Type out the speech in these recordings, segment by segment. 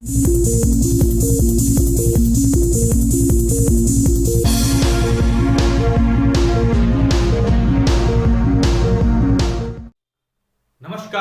नमस्कार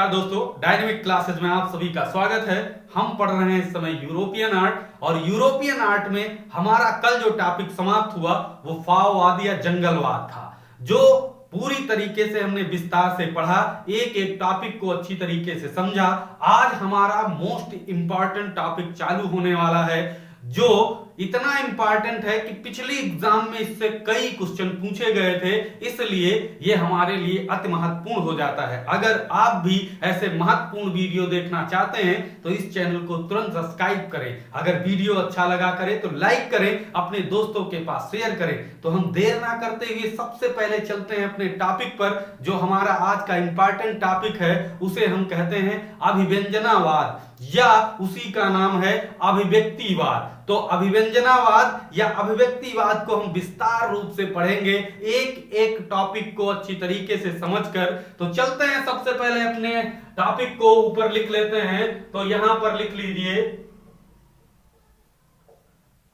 दोस्तों, dynamic classes में आप सभी का स्वागत है। हम पढ़ रहे हैं इस समय यूरोपियन आर्ट और यूरोपियन आर्ट में हमारा कल जो टॉपिक समाप्त हुआ वो फाववाद या जंगलवाद था, जो पूरी तरीके से हमने विस्तार से पढ़ा, एक एक टॉपिक को अच्छी तरीके से समझा। आज हमारा मोस्ट इंपॉर्टेंट टॉपिक चालू होने वाला है, जो इतना इंपॉर्टेंट है कि पिछले एग्जाम में इससे कई क्वेश्चन पूछे गए थे, इसलिए ये हमारे लिए अति महत्वपूर्ण हो जाता है। अगर आप भी ऐसे महत्वपूर्ण वीडियो देखना चाहते हैं तो इस चैनल को तुरंत सब्सक्राइब करें। अगर वीडियो अच्छा लगा करें तो लाइक करें, अपने दोस्तों के पास शेयर करें। तो हम देर ना करते हुए सबसे पहले चलते हैं अपने टॉपिक पर। जो हमारा आज का इंपॉर्टेंट टॉपिक है उसे हम कहते हैं अभिव्यंजनावाद, या उसी का नाम है अभिव्यक्तिवाद। तो अभिव्यंजनावाद या अभिव्यक्तिवाद को हम विस्तार रूप से पढ़ेंगे, एक एक टॉपिक को अच्छी तरीके से समझकर। तो चलते हैं, सबसे पहले अपने टॉपिक को ऊपर लिख लेते हैं। तो यहां पर लिख लीजिए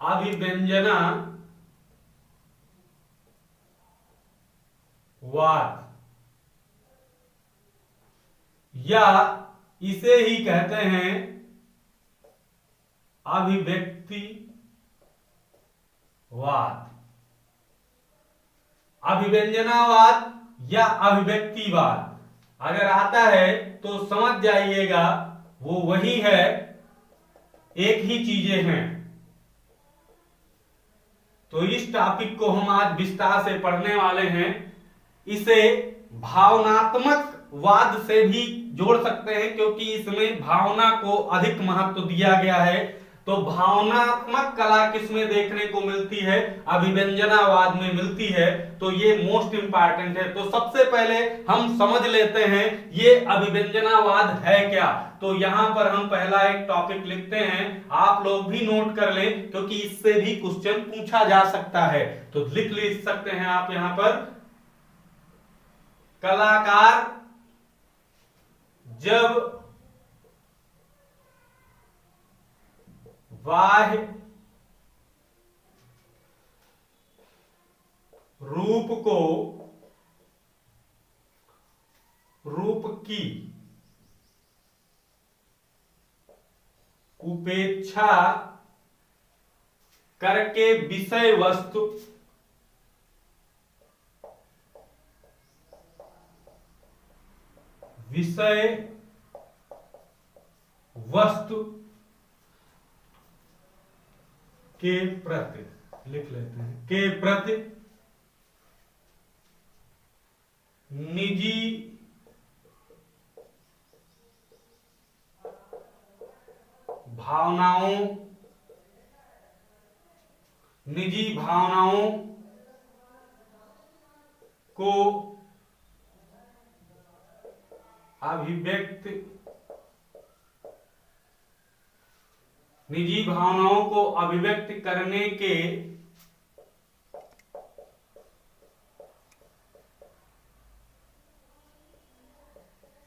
अभिव्यंजनावाद, या इसे ही कहते हैं अभिव्यक्तिवाद। अभिव्यंजनावाद या अभिव्यक्तिवाद अगर आता है तो समझ जाइएगा वो वही है, एक ही चीजें हैं। तो इस टॉपिक को हम आज विस्तार से पढ़ने वाले हैं। इसे भावनात्मक वाद से भी जोड़ सकते हैं, क्योंकि इसमें भावना को अधिक महत्व दिया गया है। तो भावनात्मक कला किसमें देखने को मिलती है? अभिव्यंजनावाद में मिलती है। तो ये मोस्ट इंपॉर्टेंट है। तो सबसे पहले हम समझ लेते हैं ये अभिव्यंजनावाद है क्या। तो यहां पर हम पहला एक टॉपिक लिखते हैं, आप लोग भी नोट कर लें, क्योंकि इससे भी क्वेश्चन पूछा जा सकता है। तो लिख सकते हैं आप यहां पर, कलाकार जब बाह्य रूप की उपेक्षा करके विषय वस्तु के प्रति, लिख लेते हैं, के प्रति निजी भावनाओं को अभिव्यक्त करने के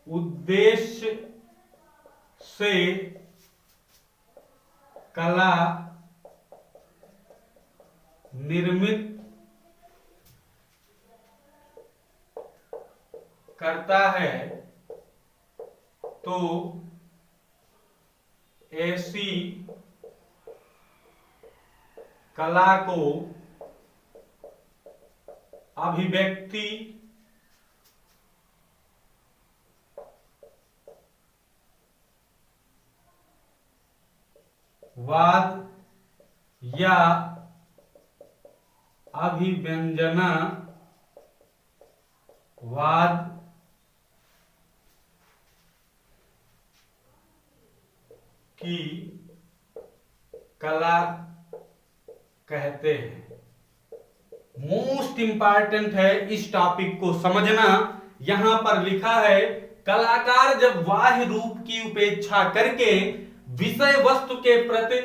उद्देश्य से कला निर्मित करता है, तो ऐसी कला को अभिव्यक्तिवाद या अभिव्यंजनावाद की कला कहते हैं। मोस्ट इंपॉर्टेंट है इस टॉपिक को समझना। यहां पर लिखा है, कलाकार जब बाह्य रूप की उपेक्षा करके विषय वस्तु के प्रति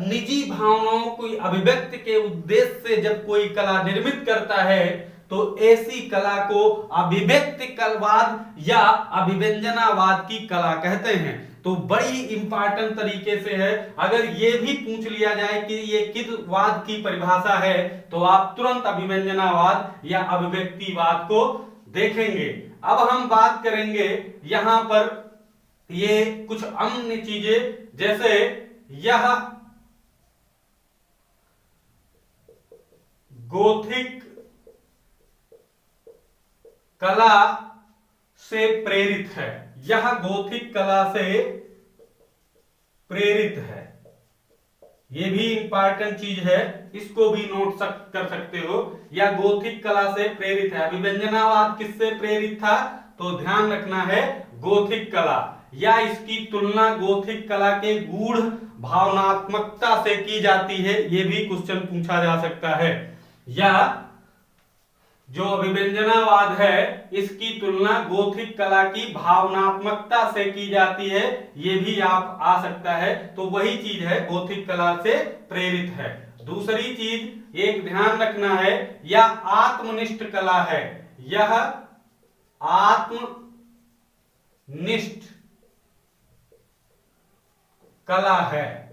निजी भावनाओं को अभिव्यक्ति के उद्देश्य से जब कोई कला निर्मित करता है, तो ऐसी कला को अभिव्यक्ति कलावाद या अभिव्यंजनावाद की कला कहते हैं। तो बड़ी इंपॉर्टेंट तरीके से है। अगर ये भी पूछ लिया जाए कि ये किस वाद की परिभाषा है तो आप तुरंत अभिव्यंजनावाद या अभिव्यक्तिवाद को देखेंगे। अब हम बात करेंगे यहां पर ये कुछ अन्य चीजें, जैसे यह गोथिक कला से प्रेरित है, यह गोथिक कला से प्रेरित है। ये भी इंपॉर्टेंट चीज है, इसको भी नोट कर सकते हो। या गोथिक कला से प्रेरित है। अभिव्यंजनावाद किससे प्रेरित था? तो ध्यान रखना है गोथिक कला, या इसकी तुलना गोथिक कला के गूढ़ भावनात्मकता से की जाती है। ये भी क्वेश्चन पूछा जा सकता है। या जो अभिव्यंजनावाद है इसकी तुलना गोथिक कला की भावनात्मकता से की जाती है, ये भी आप आ सकता है। तो वही चीज है, गोथिक कला से प्रेरित है। दूसरी चीज एक ध्यान रखना है, यह आत्मनिष्ठ कला है। यह आत्मनिष्ठ कला है।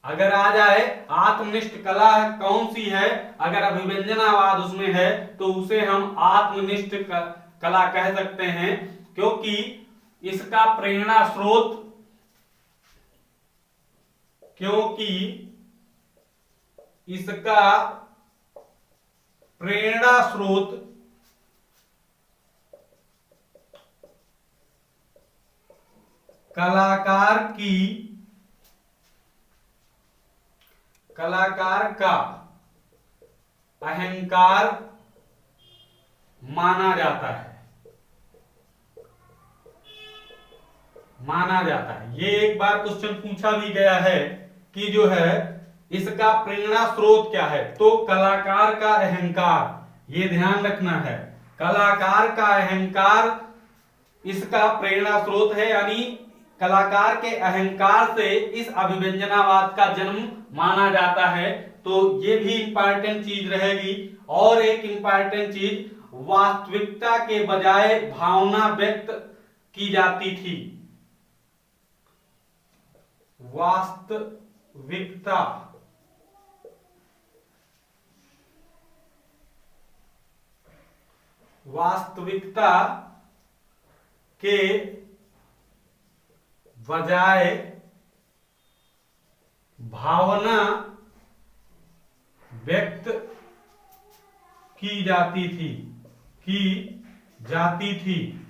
अगर आ जाए आत्मनिष्ठ कला कौन सी है, अगर अभिव्यंजनावाद उसमें है तो उसे हम आत्मनिष्ठ कला कह सकते हैं, क्योंकि इसका प्रेरणा स्रोत कलाकार का अहंकार माना जाता है। ये एक बार क्वेश्चन पूछा भी गया है कि जो है इसका प्रेरणा स्रोत क्या है, तो कलाकार का अहंकार। ये ध्यान रखना है, कलाकार का अहंकार इसका प्रेरणा स्रोत है, यानी कलाकार के अहंकार से इस अभिव्यंजनावाद का जन्म माना जाता है। तो ये भी इंपॉर्टेंट चीज रहेगी। और एक इंपॉर्टेंट चीज, वास्तविकता के बजाय भावना व्यक्त की जाती थी। वास्तविकता के बजाय भावना व्यक्त की जाती थी।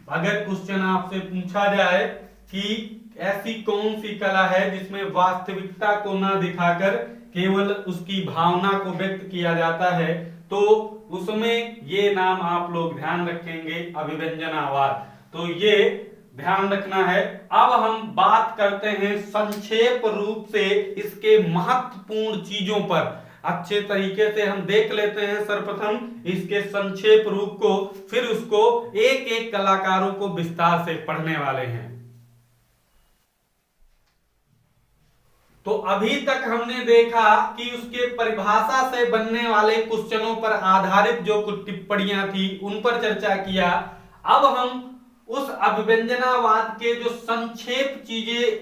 अगर क्वेश्चन आपसे पूछा जाए कि ऐसी कौन सी कला है जिसमें वास्तविकता को ना दिखाकर केवल उसकी भावना को व्यक्त किया जाता है, तो उसमें ये नाम आप लोग ध्यान रखेंगे, अभिव्यंजनावाद। तो ये ध्यान रखना है। अब हम बात करते हैं संक्षेप रूप से इसके महत्वपूर्ण चीजों पर। अच्छे तरीके से हम देख लेते हैं सर्वप्रथम इसके संक्षेप रूप को, फिर उसको एक एक कलाकारों को विस्तार से पढ़ने वाले हैं। तो अभी तक हमने देखा कि उसके परिभाषा से बनने वाले क्वेश्चनों पर आधारित जो कुछ टिप्पणियां थी उन पर चर्चा किया। अब हम उस अभिव्यंजनावाद के जो संक्षेप चीजें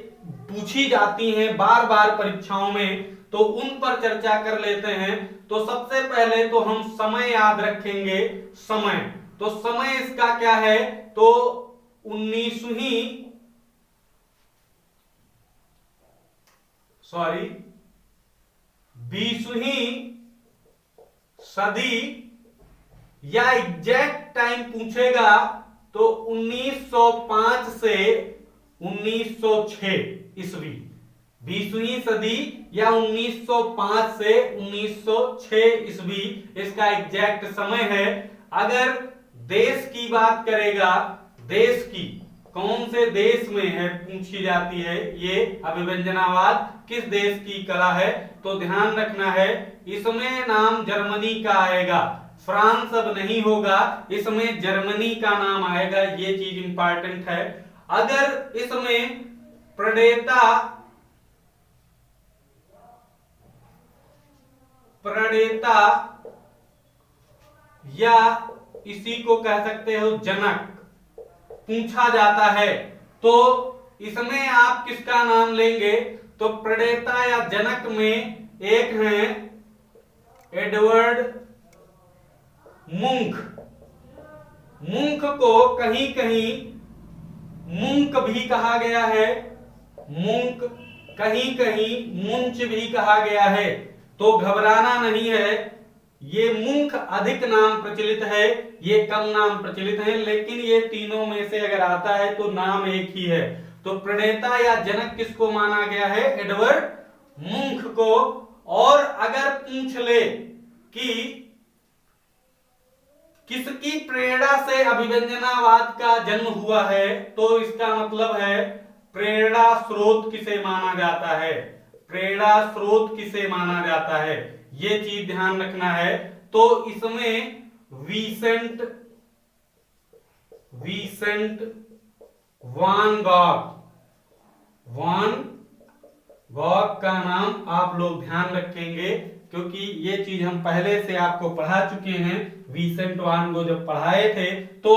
पूछी जाती हैं बार बार परीक्षाओं में, तो उन पर चर्चा कर लेते हैं। तो सबसे पहले तो हम समय याद रखेंगे। समय, तो समय इसका क्या है, तो 20वीं सदी या एग्जैक्ट टाइम पूछेगा तो 1905 से 1906 ईस्वी। 20वीं सदी या 1905 से 1906 ईस्वी इसका एग्जैक्ट समय है। अगर देश की बात करेगा, देश की कौन से देश में है पूछी जाती है, ये अभिव्यंजनावाद किस देश की कला है, तो ध्यान रखना है इसमें नाम जर्मनी का आएगा, फ्रांस अब नहीं होगा, इसमें जर्मनी का नाम आएगा। ये चीज इंपॉर्टेंट है। अगर इसमें प्रणेता या इसी को कह सकते हो जनक पूछा जाता है, तो इसमें आप किसका नाम लेंगे? तो प्रणेता या जनक में एक हैं एडवर्ड मुंक। मुंक को कहीं कहीं मुंक भी कहा गया है, मुंक कहीं कहीं मुंच भी कहा गया है, तो घबराना नहीं है। ये मुंक अधिक नाम प्रचलित है, ये कम नाम प्रचलित है, लेकिन ये तीनों में से अगर आता है तो नाम एक ही है। तो प्रणेता या जनक किसको माना गया है? एडवर्ड मुंक को। और अगर पूछ ले कि किसकी प्रेरणा से अभिव्यंजनावाद का जन्म हुआ है, तो इसका मतलब है प्रेरणा स्रोत किसे माना जाता है, प्रेरणा स्रोत किसे माना जाता है, ये चीज ध्यान रखना है। तो इसमें विसेंट वान गॉग का नाम आप लोग ध्यान रखेंगे, क्योंकि ये चीज हम पहले से आपको पढ़ा चुके हैं। विसेंट वान गॉग जब पढ़ाए थे तो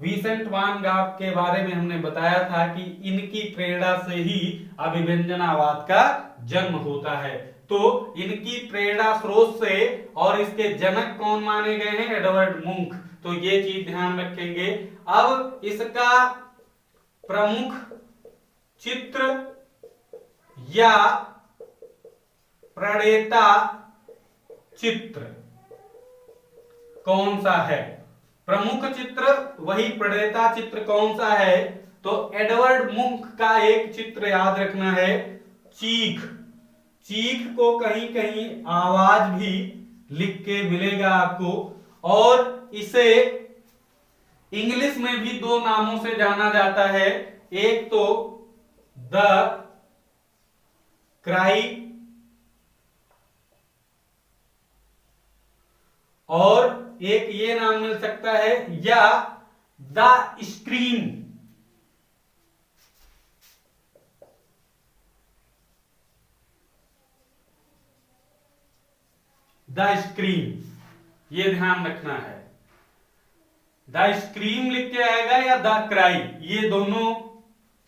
विसेंट वान गॉग के बारे में हमने बताया था कि इनकी प्रेरणा से ही अभिव्यंजनावाद का जन्म होता है। तो इनकी प्रेरणा स्रोत से और इसके जनक कौन माने गए हैं? एडवर्ड मुंक। तो ये चीज ध्यान रखेंगे। अब इसका प्रमुख चित्र या प्रणेता चित्र कौन सा है? प्रमुख चित्र वही प्रणेता चित्र कौन सा है? तो एडवर्ड मुंक का एक चित्र याद रखना है, चीख। चीख को कहीं कहीं आवाज भी लिख के मिलेगा आपको, और इसे इंग्लिश में भी दो नामों से जाना जाता है। एक तो द क्राई और एक ये नाम मिल सकता है या द स्क्रीम। द स्क्रीम ये ध्यान रखना है। द स्क्रीम लिख के आएगा या द क्राई, ये दोनों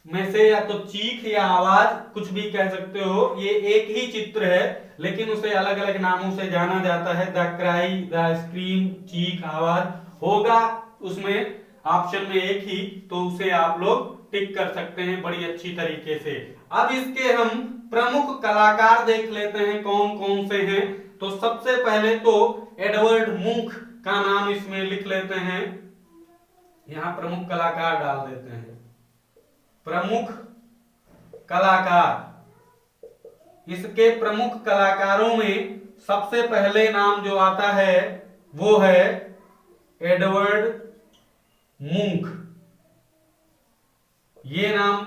में से या तो चीख या आवाज कुछ भी कह सकते हो। ये एक ही चित्र है लेकिन उसे अलग अलग नामों से जाना जाता है। द क्राई, द स्क्रीम, चीख, आवाज होगा उसमें ऑप्शन में एक ही, तो उसे आप लोग टिक कर सकते हैं बड़ी अच्छी तरीके से। अब इसके हम प्रमुख कलाकार देख लेते हैं कौन कौन से हैं। तो सबसे पहले तो एडवर्ड मुंक का नाम इसमें लिख लेते हैं, यहां प्रमुख कलाकार डाल देते हैं। प्रमुख कलाकार, इसके प्रमुख कलाकारों में सबसे पहले नाम जो आता है वो है एडवर्ड मुंक। ये नाम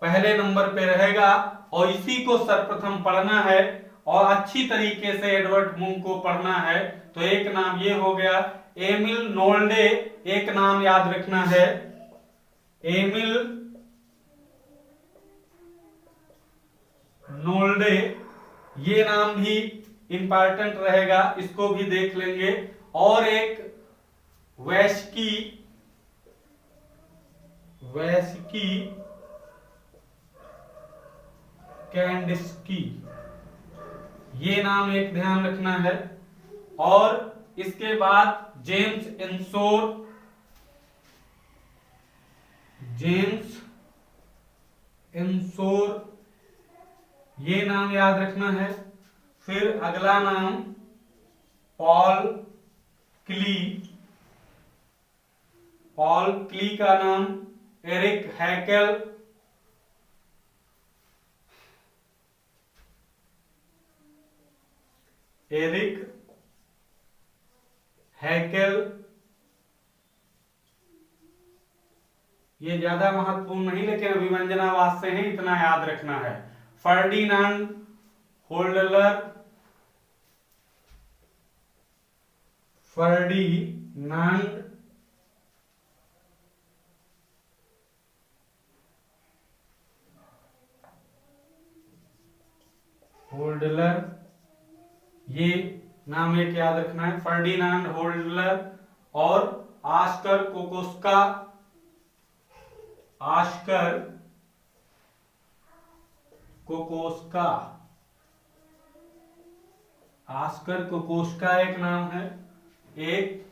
पहले नंबर पे रहेगा और इसी को सर्वप्रथम पढ़ना है और अच्छी तरीके से एडवर्ड मुंक को पढ़ना है। तो एक नाम ये हो गया। एमिल नोल्डे एक नाम याद रखना है, एमिल नोल्डे, ये नाम भी इंपॉर्टेंट रहेगा, इसको भी देख लेंगे। और एक वैस्की कैंडिस्की, ये नाम एक ध्यान रखना है। और इसके बाद जेम्स एंसोर, ये नाम याद रखना है। फिर अगला नाम पॉल क्ली का नाम एरिक हैकेल, ये ज्यादा महत्वपूर्ण नहीं लेकिन अभिव्यंजनावाद से है, इतना याद रखना है। फर्डिनांड होल्डलर, ये नाम एक याद रखना है। फर्डिनांड होल्डलर और ऑस्कर कोकोस्का, ऑस्कर कोकोस्का, ऑस्कर कोकोस्का एक नाम है। एक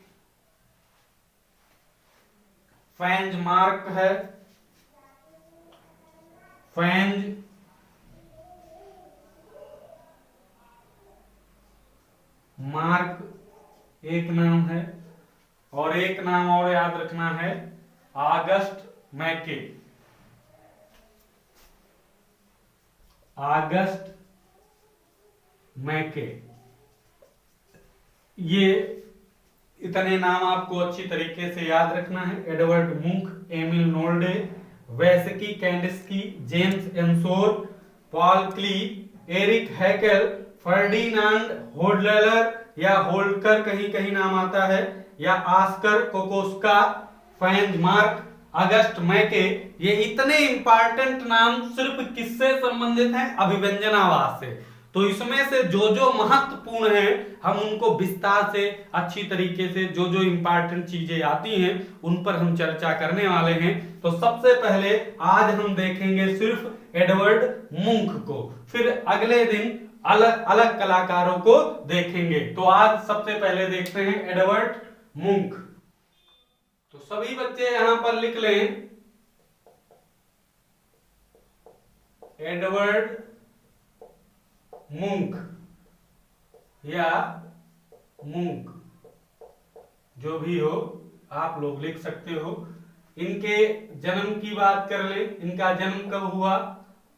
फ्रैंज मार्क है, फ्रैंज मार्क एक नाम है, और एक नाम और याद रखना है, ऑगस्ट मैके, ऑगस्ट मैके। ये इतने नाम आपको अच्छी तरीके से याद रखना है। Edvard Munch, Emil Nolde, Wassily Kandinsky, James Ensor, Paul Klee, Erich Heckel, Ferdinand Hodler या होल्कर कहीं कहीं नाम आता है, या Oskar Kokoschka, Franz Marc, August Macke, ये इतने इंपॉर्टेंट नाम सिर्फ किससे संबंधित हैं? अभिव्यंजनावाद से। तो इसमें से जो जो महत्वपूर्ण है हम उनको विस्तार से अच्छी तरीके से जो जो इंपॉर्टेंट चीजें आती हैं उन पर हम चर्चा करने वाले हैं। तो सबसे पहले आज हम देखेंगे सिर्फ एडवर्ड मुंक को, फिर अगले दिन अलग अलग कलाकारों को देखेंगे। तो आज सबसे पहले देखते हैं एडवर्ड मुंक। तो सभी बच्चे यहां पर लिख लें एडवर्ड मुंक या मुंक, जो भी हो आप लोग लिख सकते हो। इनके जन्म की बात कर ले, इनका जन्म कब हुआ?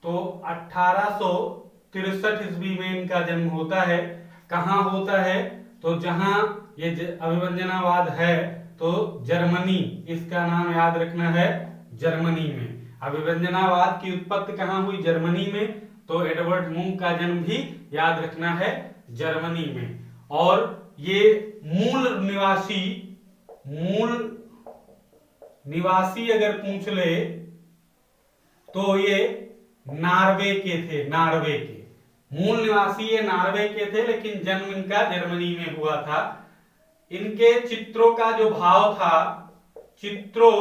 तो 1863 ईस्वी में इनका जन्म होता है। कहां होता है? तो जहां ये अभिव्यंजनावाद है तो जर्मनी, इसका नाम याद रखना है, जर्मनी में। अभिव्यंजनावाद की उत्पत्ति कहां हुई? जर्मनी में। तो एडवर्ड मुंक का जन्म भी याद रखना है जर्मनी में। और ये मूल निवासी अगर पूछ ले तो ये नॉर्वे के थे, नॉर्वे के मूल निवासी ये नॉर्वे के थे, लेकिन जन्म इनका जर्मनी में हुआ था। इनके चित्रों का जो भाव था, चित्रों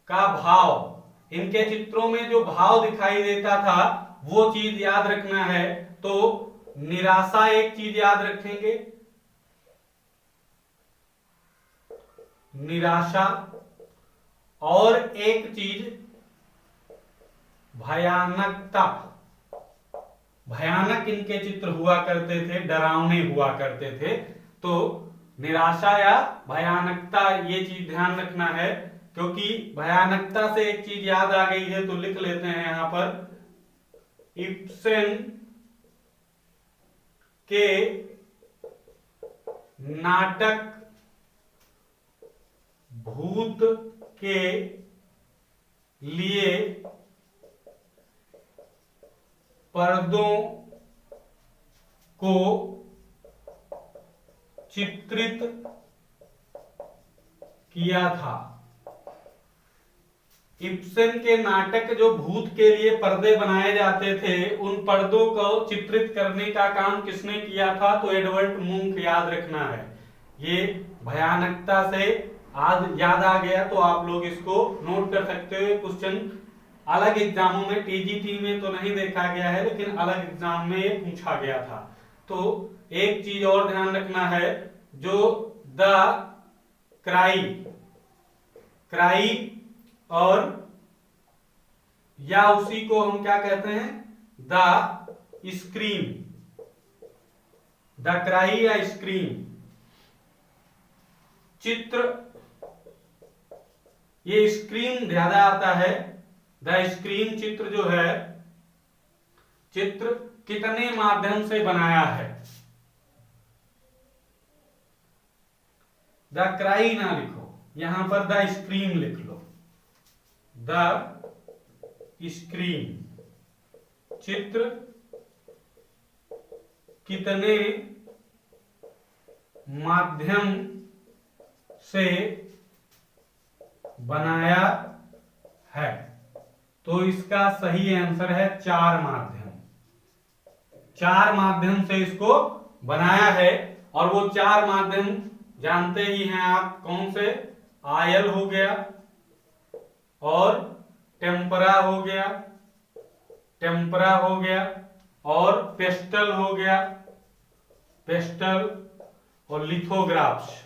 का भाव, इनके चित्रों में जो भाव दिखाई देता था वो चीज याद रखना है। तो निराशा एक चीज याद रखेंगे, निराशा, और एक चीज भयानकता। भयानक इनके चित्र हुआ करते थे, डरावने हुआ करते थे। तो निराशा या भयानकता ये चीज ध्यान रखना है, क्योंकि भयानकता से एक चीज याद आ गई है तो लिख लेते हैं यहां पर, इब्सेन के नाटक भूत के लिए पर्दों को चित्रित किया था। इब्सेन के नाटक जो भूत के लिए पर्दे बनाए जाते थे, उन पर्दों को चित्रित करने का काम किसने किया था? तो एडवर्ड मुंक याद रखना है। ये भयानकता से आज याद आ गया तो आप लोग इसको नोट कर सकते हो। क्वेश्चन अलग एग्जामों में, टीजीटी में तो नहीं देखा गया है, लेकिन अलग एग्जाम में ये पूछा गया था। तो एक चीज और ध्यान रखना है, जो द क्राई और या उसी को हम क्या कहते हैं? द स्क्रीम, द क्राई या स्क्रीम चित्र, ये स्क्रीम ज्यादा आता है। द स्क्रीम चित्र जो है, चित्र कितने माध्यम से बनाया है? द क्राई ना लिखो, यहां पर द स्क्रीम लिख लो। द स्क्रीन चित्र कितने माध्यम से बनाया है? तो इसका सही आंसर है 4 माध्यम। 4 माध्यम से इसको बनाया है, और वो 4 माध्यम जानते ही हैं आप कौन से, आयल हो गया और टेम्परा हो गया, टेम्परा हो गया और पेस्टल हो गया, पेस्टल और लिथोग्राफ्स,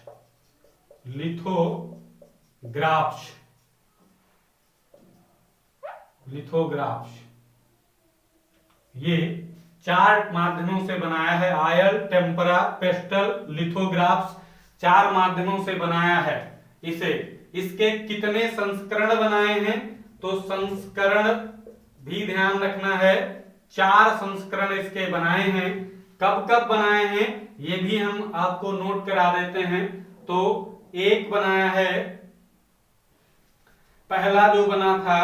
लिथोग्राफ्स, लिथोग्राफ्स। ये 4 माध्यमों से बनाया है, आयल, टेम्परा, पेस्टल, लिथोग्राफ्स, 4 माध्यमों से बनाया है इसे। इसके कितने संस्करण बनाए हैं, तो संस्करण भी ध्यान रखना है, 4 संस्करण इसके बनाए हैं। कब कब बनाए हैं ये भी हम आपको नोट करा देते हैं। तो एक बनाया है, पहला जो बना था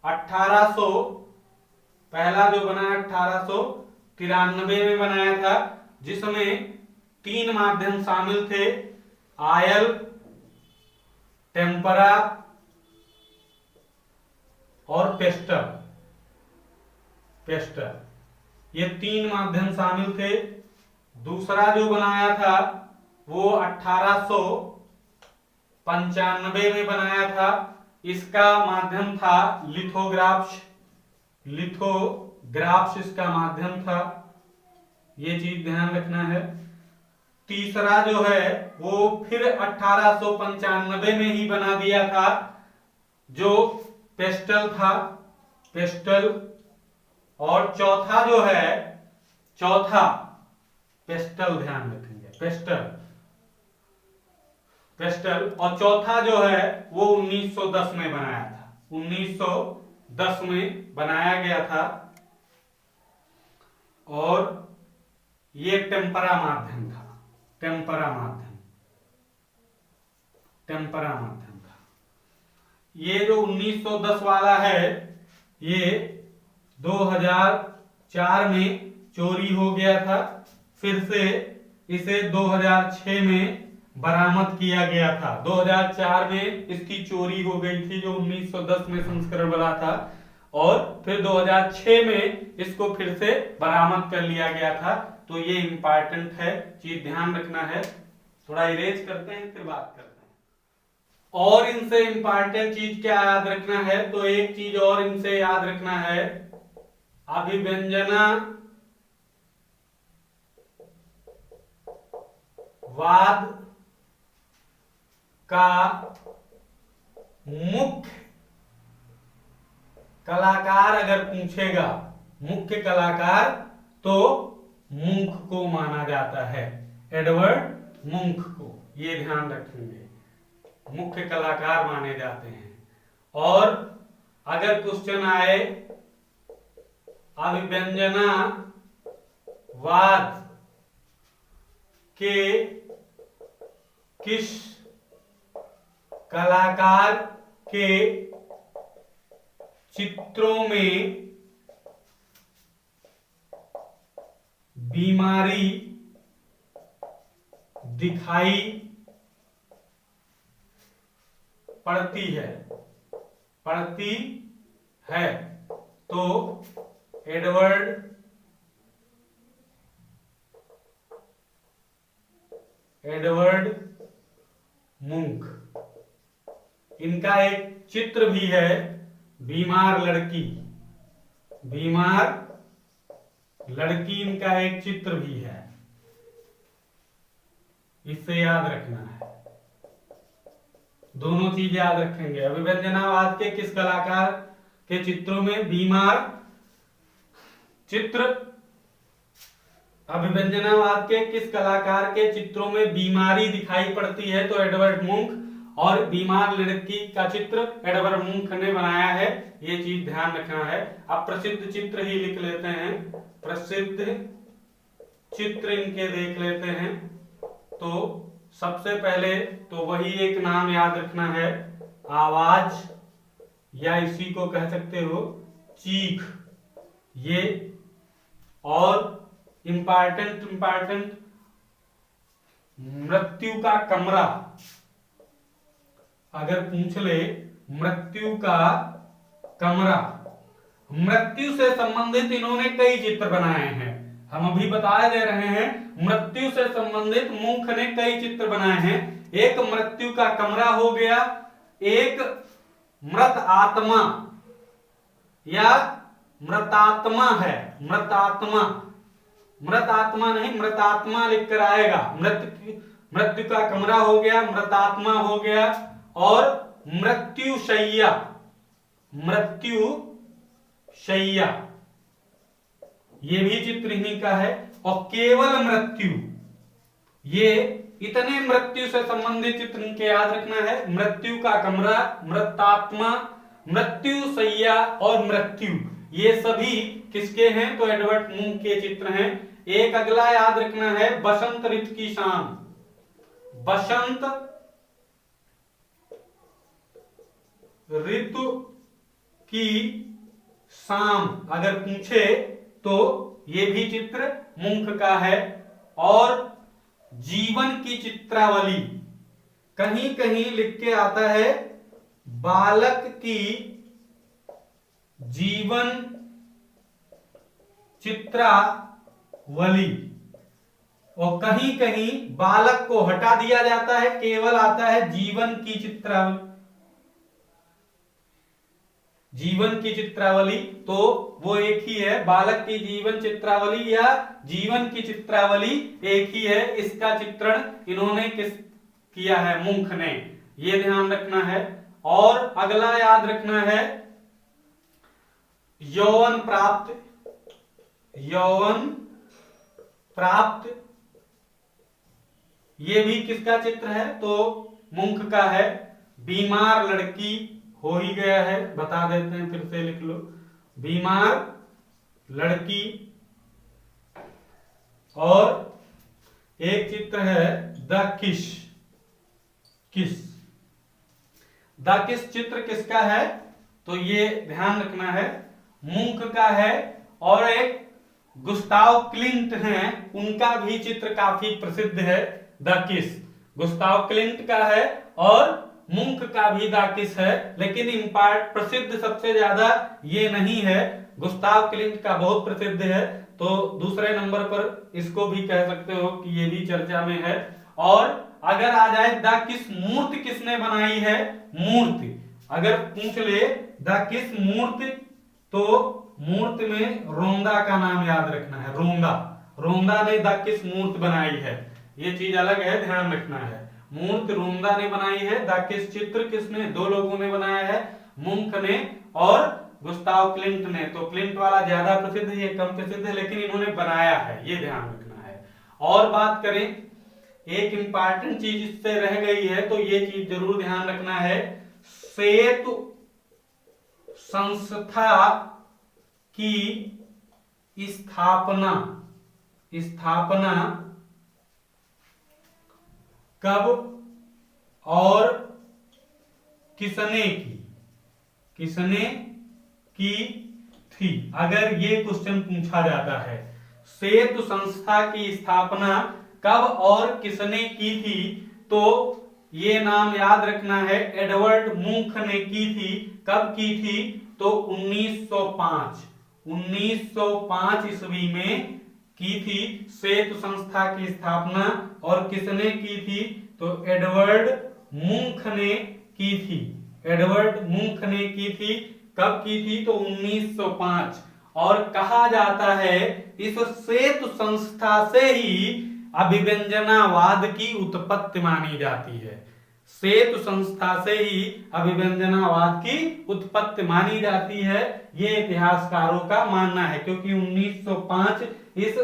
1800, पहला जो बना 1893 में बनाया था, जिसमें 3 माध्यम शामिल थे, आयल, टेम्परा और पेस्टल, पेस्टल, ये 3 माध्यम शामिल थे। दूसरा जो बनाया था वो 1895 में बनाया था, इसका माध्यम था लिथोग्राफ्स, लिथोग्राफ्स इसका माध्यम था, ये चीज ध्यान रखना है। तीसरा जो है वो फिर 1895 में ही बना दिया था, जो पेस्टल था, पेस्टल। और चौथा जो है, चौथा पेस्टल, ध्यान रखेंगे, पेस्टल, पेस्टल। और चौथा जो है वो 1910 में बनाया था, 1910 में बनाया गया था। और ये टेम्परा माध्यम था, टेम्परा माध्यम, टेम्परा माध्यम था। ये जो 1910 वाला है ये 2004 में चोरी हो गया था, फिर से इसे 2006 में बरामद किया गया था। 2004 में इसकी चोरी हो गई थी, जो 1910 में संस्करण बना था, और फिर 2006 में इसको फिर से बरामद कर लिया गया था। तो ये इंपॉर्टेंट है, चीज ध्यान रखना है। थोड़ा इरेज करते हैं फिर बात करते हैं। और इनसे इंपॉर्टेंट चीज क्या याद रखना है, तो एक चीज और इनसे याद रखना है, अभिव्यंजना वाद का मुख्य कलाकार अगर पूछेगा, मुख्य कलाकार, तो मुंख को माना जाता है, एडवर्ड मुंख को, ये ध्यान रखेंगे, मुख्य कलाकार माने जाते हैं। और अगर क्वेश्चन आए अभिव्यंजना वाद के किस कलाकार के चित्रों में बीमारी दिखाई पड़ती है, पड़ती है, तो एडवर्ड मुंक। इनका एक चित्र भी है, बीमार लड़की, बीमार लड़की, इनका एक चित्र भी है, इससे याद रखना है। दोनों चीज याद रखेंगे। अभिव्यंजनावाद के किस कलाकार के चित्रों में बीमार चित्र, अभिव्यंजनावाद के किस कलाकार के चित्रों में बीमारी दिखाई पड़ती है, तो एडवर्ड मुंक। और बीमार लड़की का चित्र एडवर्ड मुंक ने बनाया है, ये चीज ध्यान रखना है। अब प्रसिद्ध चित्र ही लिख लेते हैं, प्रसिद्ध चित्र इनके देख लेते हैं। तो सबसे पहले तो वही एक नाम याद रखना है, आवाज, या इसी को कह सकते हो चीख, ये। और इंपॉर्टेंट मृत्यु का कमरा अगर पूछ ले, मृत्यु का कमरा, मृत्यु से संबंधित इन्होंने कई चित्र बनाए हैं। हम अभी बता दे रहे हैं, मृत्यु से संबंधित मुंख ने कई चित्र बनाए हैं। एक मृत्यु का कमरा हो गया, एक मृत आत्मा या मृतात्मा है, मृतात्मा नहीं, मृतात्मा लिखकर आएगा। मृत्यु का कमरा हो गया, मृतात्मा हो गया, और मृत्युशैया ये भी चित्र इन्हीं का है। और केवल मृत्यु, ये इतने मृत्यु से संबंधित चित्र इनके याद रखना है। मृत्यु का कमरा, मृतात्मा, मृत्युशैया और मृत्यु, ये सभी किसके हैं? तो एडवर्ड मूंग के चित्र हैं। एक अगला याद रखना है, बसंत ऋतु की शाम। बसंत ऋतु की शाम अगर पूछे तो ये भी चित्र मुंख का है। और जीवन की चित्रावली, कहीं कहीं लिख के आता है बालक की जीवन चित्रावली, और कहीं कहीं बालक को हटा दिया जाता है, केवल आता है जीवन की चित्रावली। जीवन की चित्रावली तो वो एक ही है, बालक की जीवन चित्रावली या जीवन की चित्रावली एक ही है। इसका चित्रण इन्होंने किस किया है? मुंख ने, ये ध्यान रखना है। और अगला याद रखना है यौवन प्राप्त, ये भी किसका चित्र है? तो मुंख का है। बीमार लड़की हो ही गया है, बता देते हैं, फिर से लिख लो, बीमार लड़की। और एक चित्र है द किस चित्र किसका है? तो ये ध्यान रखना है, मुंख का है। और एक गुस्ताव क्लिंट हैं, उनका भी चित्र काफी प्रसिद्ध है, द किस। गुस्ताव क्लिंट का है और मुंख का भी द किस है, लेकिन प्रसिद्ध सबसे ज्यादा ये नहीं है। गुस्ताव क्लिंट का बहुत प्रसिद्ध है, तो दूसरे नंबर पर इसको भी कह सकते हो कि ये भी चर्चा में है। और अगर आ जाए द किस मूर्ति किसने बनाई है? मूर्ति अगर पूछ ले द किस मूर्ति, तो मूर्ति में रोंदा का नाम याद रखना है। रोंदा ने द किस मूर्ति बनाई है, ये चीज अलग है, ध्यान रखना है। मूर्ति रोंदा ने बनाई है। द किस चित्र किसने? दो लोगों ने बनाया है, मुंख ने और गुस्ताव क्लिंट ने। तो क्लिंट वाला ज्यादा प्रसिद्ध है, ये कम प्रसिद्ध है, लेकिन इन्होंने बनाया है, ये ध्यान रखना है। और बात करें, एक इंपॉर्टेंट चीज इससे रह गई है, तो ये चीज जरूर ध्यान रखना है, सेतु संस्था की स्थापना कब और किसने की थी? अगर ये क्वेश्चन पूछा जाता है, सेतु संस्था की स्थापना कब और किसने की थी, तो ये नाम याद रखना है, एडवर्ड मूंख ने की थी। कब की थी? तो 1905 ईस्वी में की थी सेतु संस्था की स्थापना। और किसने की थी? तो एडवर्ड मूंख ने की थी। कब की थी? तो 1905। और कहा जाता है इस सेतु संस्था से ही अभिव्यंजनावाद की उत्पत्ति मानी जाती है। सेतु संस्था से ही अभिव्यंजनावाद की उत्पत्ति मानी जाती है, ये इतिहासकारों का मानना है, क्योंकि 1905 इस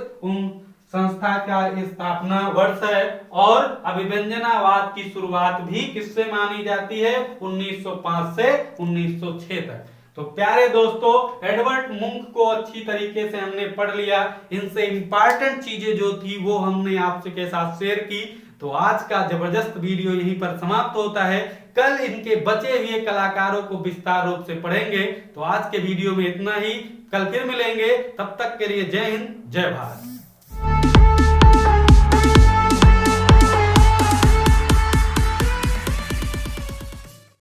संस्था का स्थापना वर्ष है। और अभिव्यंजनावाद की शुरुआत भी किससे मानी जाती है? 1905 से 1906 तक। तो प्यारे दोस्तों, एडवर्ड मूंख को अच्छी तरीके से हमने पढ़ लिया, इनसे इंपॉर्टेंट चीजें जो थी वो हमने आपके साथ शेयर की। तो आज का जबरदस्त वीडियो यहीं पर समाप्त होता है। कल इनके बचे हुए कलाकारों को विस्तार रूप से पढ़ेंगे। तो आज के वीडियो में इतना ही, कल फिर मिलेंगे, तब तक के लिए जय हिंद, जय भारत।